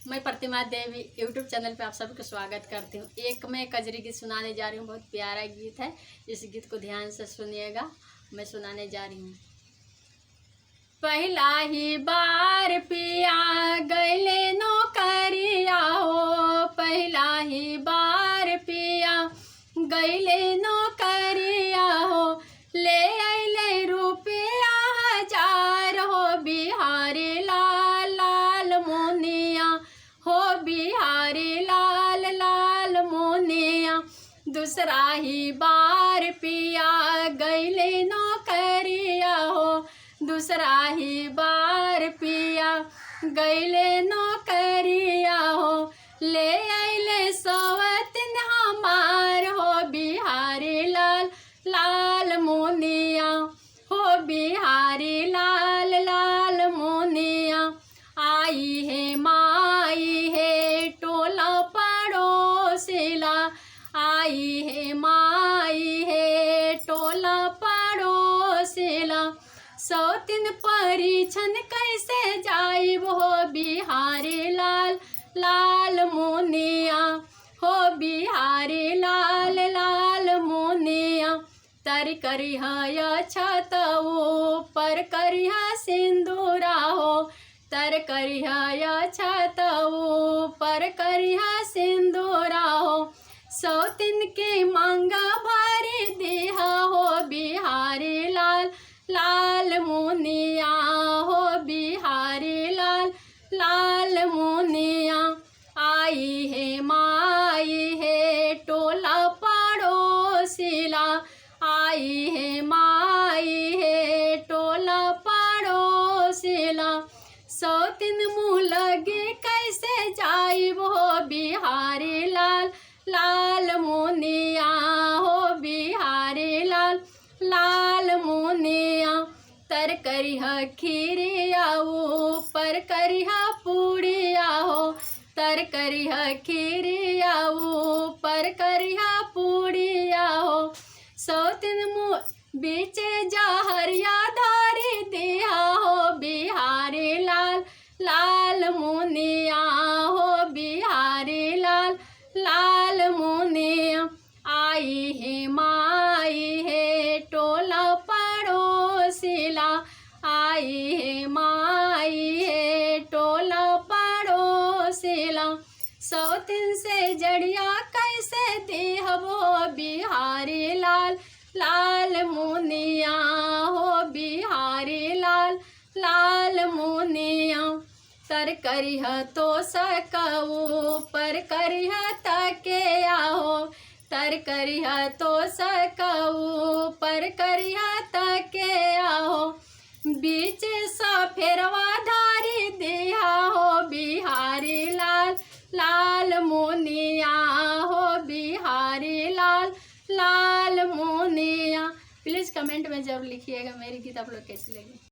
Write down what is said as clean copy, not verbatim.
मैं प्रतिमा देवी YouTube channel पे आप सबका स्वागत करती हूँ। एक मैं कजरी गीत सुनाने जा रही हूँ। बहुत प्यारा गीत है। इस गीत को ध्यान से सुनिएगा। मैं सुनाने जा रही हूँ। पहला ही बार पिया गैले नौकरिया हो, पहला ही बार पिया गैले नौकरिया हो, ले अइले रुपया 1000 हो, बिहारी लाल लाल मोनिया हो, बिहारी लाल लाल मोनिया। दूसरा ही बार पिया गैले नौकरिया हो, दूसरा ही बार पिया गैले नौकरिया हो, ले अइले सवतिन हमार हो, बिहारी लाल लाल मोनिया हो, बिहारी लाल लाल मोनिया। आई है माई है टोला पड़ोसिला, आई है माई है टोला पड़ोसिला। सौतिन परीक्षण कैसे जाइब हो, बिहारी लाल लाल मोनिया हो, बिहारी लाल लाल मोनिया। तर करिह छत ऊपर करिह सिंदूरा हो, तर करिह छत ऊपर करिह सिंदूरा हो, सौतिन के मांगा भरी दिहा हो, बिहारी लाल लाल मोनिया हो, बिहारी लाल लाल मोनिया। आई है माई है टोला पड़ोसिला, आई है माई है टोला पड़ोसिला। सौतिन मुँह लगे कैसे जाइब हो, बिहारी लाल लाल मोनिया हो, बिहारी लाल लाल मोनिया। तर करिह खीरिया ऊपर करिह पूड़िया हो, तर करिह खीरिया ऊपर करिह पूड़िया हो, सौतिन मुँह बीचे जहरिया धारी दिया हो, बिहारी लाल लाल मोनिया हो, बिहारी लाल लाल मोनिया। आई है माई है टोला पड़ोसिला, आई है माई है टोला पड़ोसिला। सौतिन से जड़िया कैसे देहब हो, बिहारी लाल लाल मोनिया हो, बिहारी लाल लाल मोनिया। तर करिह तो सकऊ पर करिह तकिया हो, तर करिह तो सकऊ पर करिह तकिया हो, बीच सा फेरवा धारी दिया हो, बिहारी लाल लाल मोनिया हो, बिहारी लाल लाल मोनिया। प्लीज़ कमेंट में ज़रूर लिखिएगा मेरी गीत आप लोग कैसी लगी।